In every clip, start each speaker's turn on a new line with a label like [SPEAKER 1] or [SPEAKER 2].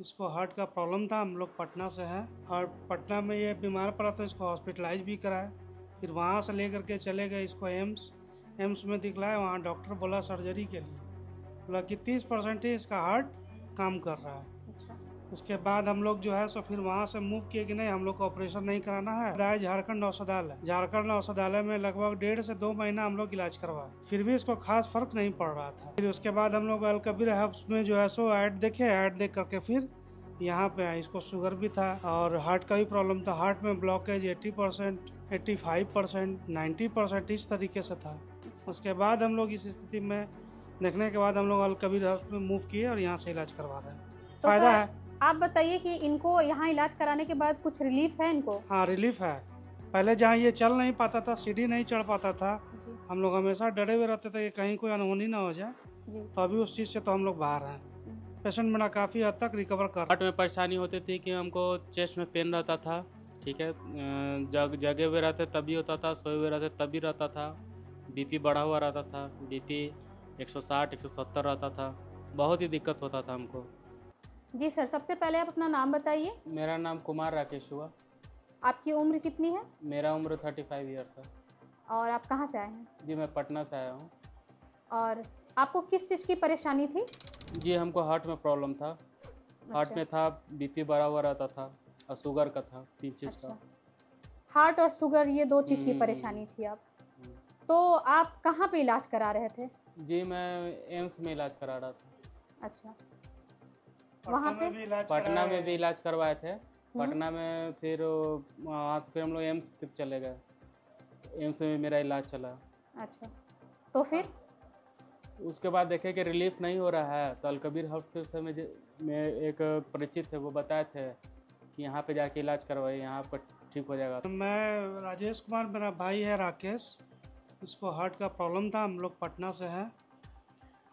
[SPEAKER 1] इसको हार्ट का प्रॉब्लम था। हम लोग पटना से हैं और पटना में ये बीमार पड़ा तो इसको हॉस्पिटलाइज भी कराए। फिर वहाँ से लेकर के चले गए इसको एम्स में दिखलाए। वहाँ डॉक्टर बोला सर्जरी के लिए, बोला कि 30% ही इसका हार्ट काम कर रहा है।
[SPEAKER 2] अच्छा।
[SPEAKER 1] उसके बाद हम लोग जो है सो फिर वहाँ से मूव किए कि नहीं, हम लोग को ऑपरेशन नहीं कराना है। झारखंड औषधालय में लगभग 1.5 से 2 महीना हम लोग इलाज करवाए, फिर भी इसको खास फर्क नहीं पड़ रहा था। फिर उसके बाद हम लोग अलकबीर हब्स में जो है सो ऐड देख करके फिर यहाँ पे आए। इसको शुगर भी था और हार्ट का भी प्रॉब्लम था। हार्ट में ब्लॉकेज 80%, 85%, 90% इस तरीके से था। उसके बाद हम लोग इस स्थिति में देखने के बाद हम लोग अलकबीर हब्स में मूव किए और यहाँ से इलाज करवा रहे हैं।
[SPEAKER 2] तो
[SPEAKER 1] फायदा
[SPEAKER 2] सर,
[SPEAKER 1] है।
[SPEAKER 2] आप बताइए कि इनको यहाँ इलाज कराने के बाद कुछ रिलीफ है इनको?
[SPEAKER 1] हाँ, रिलीफ है। पहले जहाँ ये चल नहीं पाता था, सीढ़ी नहीं चढ़ पाता था,
[SPEAKER 2] जी
[SPEAKER 1] हम लोग हमेशा डरे हुए रहते थे कि कहीं कोई अनहोनी ना हो जाए।
[SPEAKER 2] जी।
[SPEAKER 1] तो अभी उस चीज़ से तो हम लोग बाहर हैं। पेशेंट मेरा काफ़ी हद तक रिकवर कर।
[SPEAKER 3] हार्ट में परेशानी होती थी कि हमको चेस्ट में पेन रहता था, ठीक है, जगे हुए रहते तभी होता था, सोए हुए रहते तभी रहता था। बीपी बढ़ा हुआ रहता था, बीपी 160 170 रहता था, बहुत ही दिक्कत होता था हमको।
[SPEAKER 2] जी सर, सबसे पहले आप अपना नाम बताइए।
[SPEAKER 3] मेरा नाम कुमार राकेश हुआ।
[SPEAKER 2] आपकी उम्र कितनी है
[SPEAKER 3] मेरा उम्र 35 ईयर्स है।
[SPEAKER 2] और आप कहाँ से आए हैं?
[SPEAKER 3] जी, मैं पटना से आया हूँ।
[SPEAKER 2] और आपको किस चीज़ की परेशानी थी?
[SPEAKER 3] जी, हमको हार्ट में प्रॉब्लम था। हार्ट
[SPEAKER 2] अच्छा।
[SPEAKER 3] में था, बीपी बढ़ा हुआ रहता था और शुगर का था, 3 चीज़ का।
[SPEAKER 2] अच्छा, हार्ट और शुगर ये 2 चीज़ की
[SPEAKER 3] हम्म,
[SPEAKER 2] परेशानी थी आप।
[SPEAKER 3] हम्म।
[SPEAKER 2] तो आप कहाँ पे इलाज करा रहे थे?
[SPEAKER 3] जी, मैं एम्स में इलाज करा रहा था।
[SPEAKER 2] अच्छा, वहाँ पे?
[SPEAKER 3] पटना में भी इलाज करवाए थे। पटना में फिर वहाँ से फिर हम लोग एम्स फिर चले गए। एम्स में भी मेरा इलाज चला।
[SPEAKER 2] अच्छा, तो फिर?
[SPEAKER 3] उसके बाद देखे कि रिलीफ नहीं हो रहा है तो अलकबीर हब्स के समय में एक परिचित थे, वो बताए थे कि यहाँ पे जाके इलाज करवाइए, यहाँ आपका ठीक हो जाएगा।
[SPEAKER 1] मैं राजेश कुमार, मेरा भाई है राकेश। इसको हार्ट का प्रॉब्लम था। हम लोग पटना से हैं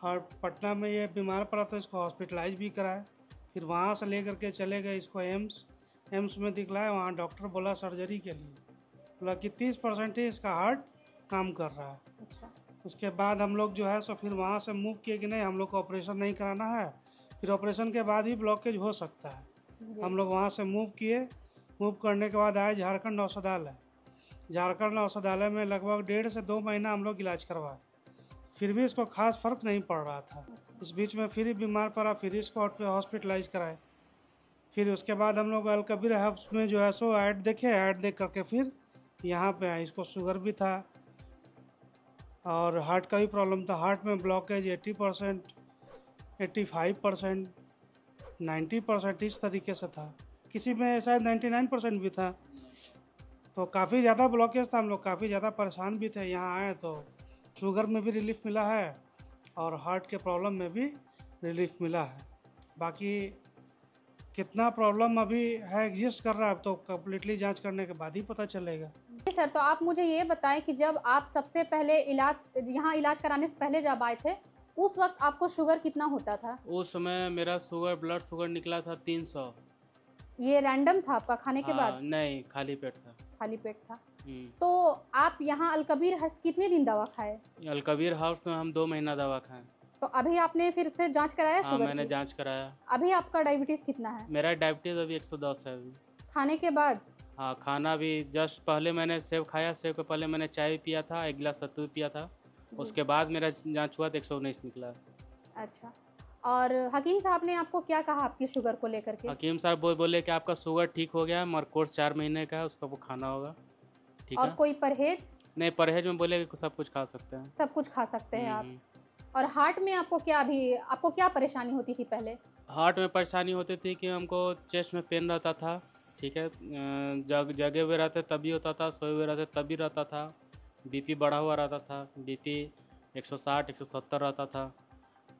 [SPEAKER 1] और पटना में ये बीमार पड़ा तो इसको हॉस्पिटलाइज भी कराए। फिर वहाँ से लेकर के चले गए इसको एम्स में दिखलाए। वहाँ डॉक्टर बोला सर्जरी के लिए, बोला कि 30% ही इसका हार्ट काम कर रहा है।
[SPEAKER 2] अच्छा।
[SPEAKER 1] उसके बाद हम लोग जो है सो फिर वहाँ से मूव किए कि नहीं, हम लोग को ऑपरेशन नहीं कराना है। फिर ऑपरेशन के बाद ही ब्लॉकेज हो सकता है। हम लोग वहाँ से मूव किए। मूव करने के बाद आए झारखंड औषधालय में लगभग 1.5 से 2 महीना हम लोग इलाज करवाए, फिर भी इसको खास फर्क नहीं पड़ रहा था। इस बीच में फिर बीमार पड़ा, फिर इसको हॉस्पिटलाइज कराए। फिर उसके बाद हम लोग अलकबीर हब्स में जो है सो ऐड देख करके फिर यहाँ पे आए। इसको शुगर भी था और हार्ट का भी प्रॉब्लम था। हार्ट में ब्लॉकेज 80%, 85%, 90% इस तरीके से था। किसी में शायद 99% भी था। तो काफ़ी ज़्यादा ब्लॉकेज था। हम लोग काफ़ी ज़्यादा परेशान भी थे। यहाँ आए तो शुगर में भी रिलीफ मिला है और हार्ट के प्रॉब्लम में भी रिलीफ मिला है। बाकी कितना प्रॉब्लम अभी है एग्जिस्ट कर रहा है, अब तो कम्प्लीटली जांच करने के बाद ही पता चलेगा।
[SPEAKER 2] जी सर, तो आप मुझे ये बताएं कि जब आप सबसे पहले यहाँ इलाज कराने से पहले जब आए थे, उस वक्त आपको शुगर कितना होता था?
[SPEAKER 3] उस समय मेरा ब्लड शुगर निकला था 300।
[SPEAKER 2] ये रैंडम था आपका खाने के बाद?
[SPEAKER 3] नहीं, खाली पेट था।
[SPEAKER 2] खाली पेट था। तो आप यहाँ अलकबीर हर्ष कितने दिन दवा खाए?
[SPEAKER 3] अलकबीर हाउस में हम 2 महीना दवा खाएं।
[SPEAKER 2] तो अभी आपने फिर से जांच कराया
[SPEAKER 3] हाँ,
[SPEAKER 2] शुगर
[SPEAKER 3] मैंने
[SPEAKER 2] की?
[SPEAKER 3] जांच कराया।
[SPEAKER 2] अभी आपका डायबिटीज कितना है?
[SPEAKER 3] मेरा डायबिटीज अभी 110 है अभी।
[SPEAKER 2] खाने के बाद?
[SPEAKER 3] हाँ, खाना भी जस्ट पहले मैंने सेव खाया। सेव के पहले मैंने चाय पिया था, 1 गिलास सत्तू पिया था। उसके बाद मेरा जांच हुआ तो 119 निकला।
[SPEAKER 2] अच्छा, और हकीम साहब ने आपको क्या कहा आपकी शुगर को लेकर के?
[SPEAKER 3] हकीम साहब बोले कि आपका शुगर ठीक हो गया है, मगर कोर्स 4 महीने का है, उसको वो खाना होगा। ठीक
[SPEAKER 2] और
[SPEAKER 3] है।
[SPEAKER 2] कोई परहेज?
[SPEAKER 3] नहीं, परहेज में बोले कि सब कुछ खा सकते हैं।
[SPEAKER 2] सब कुछ खा सकते हैं आप। और हार्ट में आपको क्या परेशानी होती थी पहले?
[SPEAKER 3] हार्ट में परेशानी होती थी कि हमको चेस्ट में पेन रहता था, ठीक है, जगे हुए रहते तभी होता था, सोए हुए रहते तभी रहता था। बीपी बढ़ा हुआ रहता था, बीपी 160 170 रहता था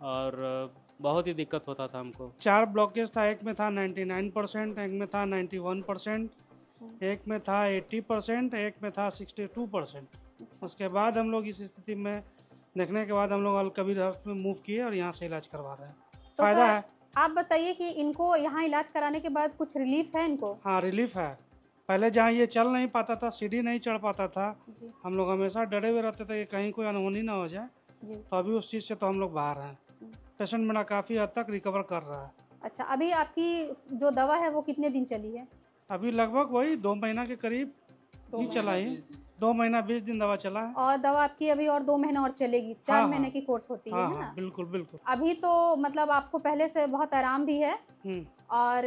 [SPEAKER 3] और बहुत ही दिक्कत होता था हमको।
[SPEAKER 1] 4 ब्लॉकेज था। एक में था 99%, एक में था 91%, एक में था 80%, एक में था 62%। उसके बाद हम लोग इस स्थिति में देखने के बाद हम लोग अलकबीर हब्स में मूव किए और यहाँ से इलाज करवा रहे हैं।
[SPEAKER 2] तो
[SPEAKER 1] फायदा
[SPEAKER 2] सर,
[SPEAKER 1] है।
[SPEAKER 2] आप बताइए कि इनको यहाँ इलाज कराने के बाद कुछ रिलीफ है इनको?
[SPEAKER 1] हाँ, रिलीफ है। पहले जहाँ ये चल नहीं पाता था, सीढ़ी नहीं चढ़ पाता था, हम लोग हमेशा डरे हुए रहते थे कि कहीं कोई अनहोनी ना हो जाए। तो अभी उस चीज़ से तो हम लोग बाहर हैं। पेशेंट मेरा काफ़ी हद तक रिकवर कर रहा है।
[SPEAKER 2] अच्छा, अभी आपकी जो दवा है वो कितने दिन चली है?
[SPEAKER 1] अभी लगभग वही 2 महीना के करीब ही चला है। 2 महीना 20 दिन दवा चला है।
[SPEAKER 2] और दवा आपकी अभी और 2 महीना और चलेगी, 4
[SPEAKER 1] हाँ,
[SPEAKER 2] महीने
[SPEAKER 1] हाँ।
[SPEAKER 2] की कोर्स होती है
[SPEAKER 1] हाँ,
[SPEAKER 2] ना?
[SPEAKER 1] हाँ, बिल्कुल, बिल्कुल।
[SPEAKER 2] अभी तो मतलब आपको पहले से बहुत आराम भी है और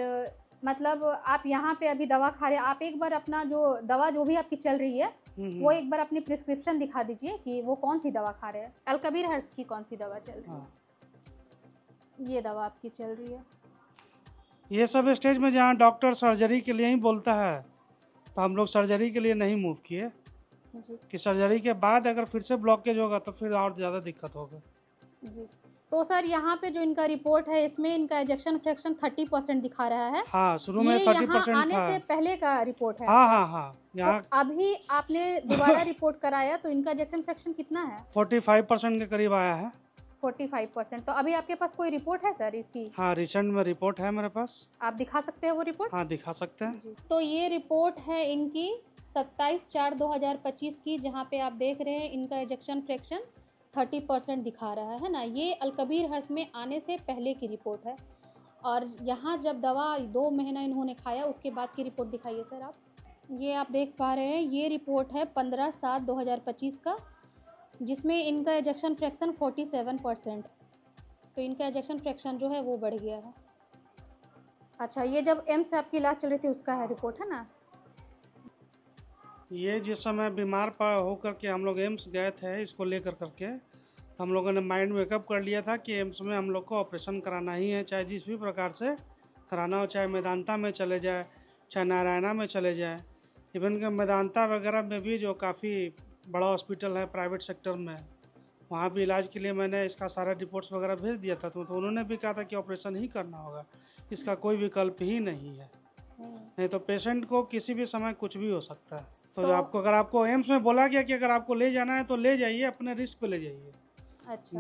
[SPEAKER 2] मतलब आप यहाँ पे अभी दवा खा रहे हैं। आप एक बार अपना जो दवा जो भी आपकी चल रही है वो एक बार अपनी प्रिस्क्रिप्शन दिखा दीजिए कि वो कौन सी दवा खा रहे हैं। अलकबीर हर्ब्स की कौन सी दवा चल रही है?
[SPEAKER 1] हाँ।
[SPEAKER 2] ये दवा आपकी चल रही है।
[SPEAKER 1] ये सब स्टेज में जहाँ डॉक्टर सर्जरी के लिए ही बोलता है, तो हम लोग सर्जरी के लिए नहीं मूव किए
[SPEAKER 2] जी
[SPEAKER 1] कि सर्जरी के बाद अगर फिर से ब्लॉकेज होगा तो फिर और ज़्यादा दिक्कत होगा।
[SPEAKER 2] जी। तो सर यहाँ पे जो इनका रिपोर्ट है इसमें इनका एजेक्शन फ्रैक्शन 30% दिखा रहा है।
[SPEAKER 1] हाँ, शुरू में
[SPEAKER 2] ये यहाँ
[SPEAKER 1] 30%
[SPEAKER 2] आने
[SPEAKER 1] था।
[SPEAKER 2] से पहले का रिपोर्ट है।
[SPEAKER 1] हाँ, हाँ, हाँ।
[SPEAKER 2] तो
[SPEAKER 1] यहाँ
[SPEAKER 2] अभी आपने दोबारा रिपोर्ट कराया तो इनका एजेक्शन फ्रैक्शन कितना है?
[SPEAKER 1] 45% के करीब आया है।
[SPEAKER 2] 45%। तो अभी आपके पास कोई रिपोर्ट है सर इसकी?
[SPEAKER 1] हाँ, रिसेंट में रिपोर्ट है मेरे पास।
[SPEAKER 2] आप दिखा सकते हैं वो रिपोर्ट?
[SPEAKER 1] हाँ, दिखा सकते हैं।
[SPEAKER 2] जी। तो ये रिपोर्ट है इनकी 27/4/2025 की, जहाँ पे आप देख रहे हैं इनका एजेक्शन फ्रैक्शन 30% दिखा रहा है ना। ये अलकबीर हर्ब्स में आने से पहले की रिपोर्ट है। और यहाँ जब दवा 2 महीना इन्होंने खाया उसके बाद की रिपोर्ट दिखाइए सर आप। ये आप देख पा रहे हैं ये रिपोर्ट है 15/7/2025 का, जिसमें इनका एजेक्शन फ्रैक्शन 47%। तो इनका एजेक्शन फ्रैक्शन जो है वो बढ़ गया है। अच्छा, ये जब एम्स से आपकी इलाज चल रही थी उसका है रिपोर्ट, है ना?
[SPEAKER 1] ये जिस समय बीमार होकर के हम लोग एम्स गए थे इसको लेकर करके, तो हम लोगों ने माइंड मेकअप कर लिया था कि एम्स में हम लोग को ऑपरेशन कराना ही है, चाहे जिस भी प्रकार से कराना हो, चाहे मेदांता में चले जाए, चाहे नारायणा में चले जाए। इवन कि मेदांता वगैरह में भी जो काफ़ी बड़ा हॉस्पिटल है प्राइवेट सेक्टर में, वहाँ भी इलाज के लिए मैंने इसका सारा रिपोर्ट्स वगैरह भेज दिया था। तो उन्होंने भी कहा था कि ऑपरेशन ही करना होगा, इसका कोई विकल्प ही नहीं है। नहीं तो पेशेंट को किसी भी समय कुछ भी हो सकता है। तो आपको अगर आपको एम्स में बोला गया कि अगर आपको ले जाना है तो ले जाइए, अपने रिस्क पे ले जाइए।
[SPEAKER 2] अच्छा।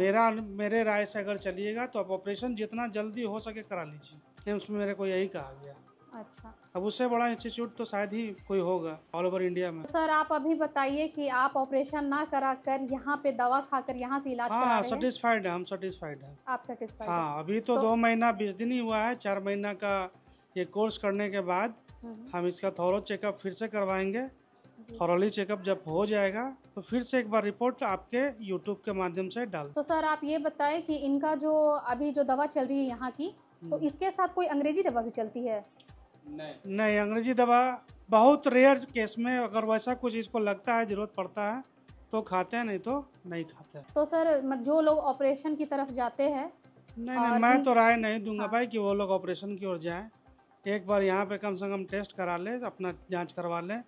[SPEAKER 1] मेरे राय से अगर चलिएगा तो आप ऑपरेशन जितना जल्दी हो सके करा लीजिए। एम्स में मेरे को यही कहा गया।
[SPEAKER 2] अच्छा,
[SPEAKER 1] अब उससे बड़ा इंस्टीट्यूट तो शायद ही कोई होगा ऑल ओवर इंडिया में।
[SPEAKER 2] तो सर आप अभी बताइए कि आप ऑपरेशन ना करा कर यहाँ पे दवा खाकर यहाँ से इलाज करा
[SPEAKER 1] हाँ,
[SPEAKER 2] रहे हैं?
[SPEAKER 1] सेटिस्फाइड है, हम सेटिस्फाइड है।
[SPEAKER 2] आप सेटिस्फाइड हैं?
[SPEAKER 1] हाँ, अभी तो 2 महीना 20 दिन ही हुआ है। 4 महीना का ये कोर्स करने के बाद हम इसका थॉरो चेकअप फिर से करवाएंगे। थॉरोली चेकअप जब हो जाएगा तो फिर से एक बार रिपोर्ट आपके यूट्यूब के माध्यम से डाल।
[SPEAKER 2] तो सर आप ये बताएं कि इनका जो अभी जो दवा चल रही है यहाँ की, तो इसके साथ कोई अंग्रेजी दवा भी चलती है?
[SPEAKER 1] नहीं, अंग्रेजी दवा बहुत रेयर केस में अगर वैसा कुछ इसको लगता है, जरूरत पड़ता है तो खाते हैं, नहीं तो नहीं खाते।
[SPEAKER 2] तो सर जो लोग ऑपरेशन की तरफ जाते हैं,
[SPEAKER 1] नहीं, मैं तो राय नहीं दूंगा भाई कि वो लोग ऑपरेशन की ओर जाएं। एक बार यहाँ पे कम से कम टेस्ट करा ले, अपना जांच करवा लें।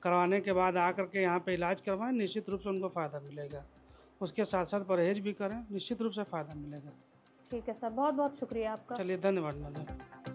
[SPEAKER 1] करवाने के बाद आकर के यहाँ पे इलाज करवाएं, निश्चित रूप से उनको फ़ायदा मिलेगा। उसके साथ साथ परहेज भी करें, निश्चित रूप से फ़ायदा मिलेगा।
[SPEAKER 2] ठीक है सर, बहुत बहुत शुक्रिया आपका।
[SPEAKER 1] चलिए, धन्यवाद मैडम।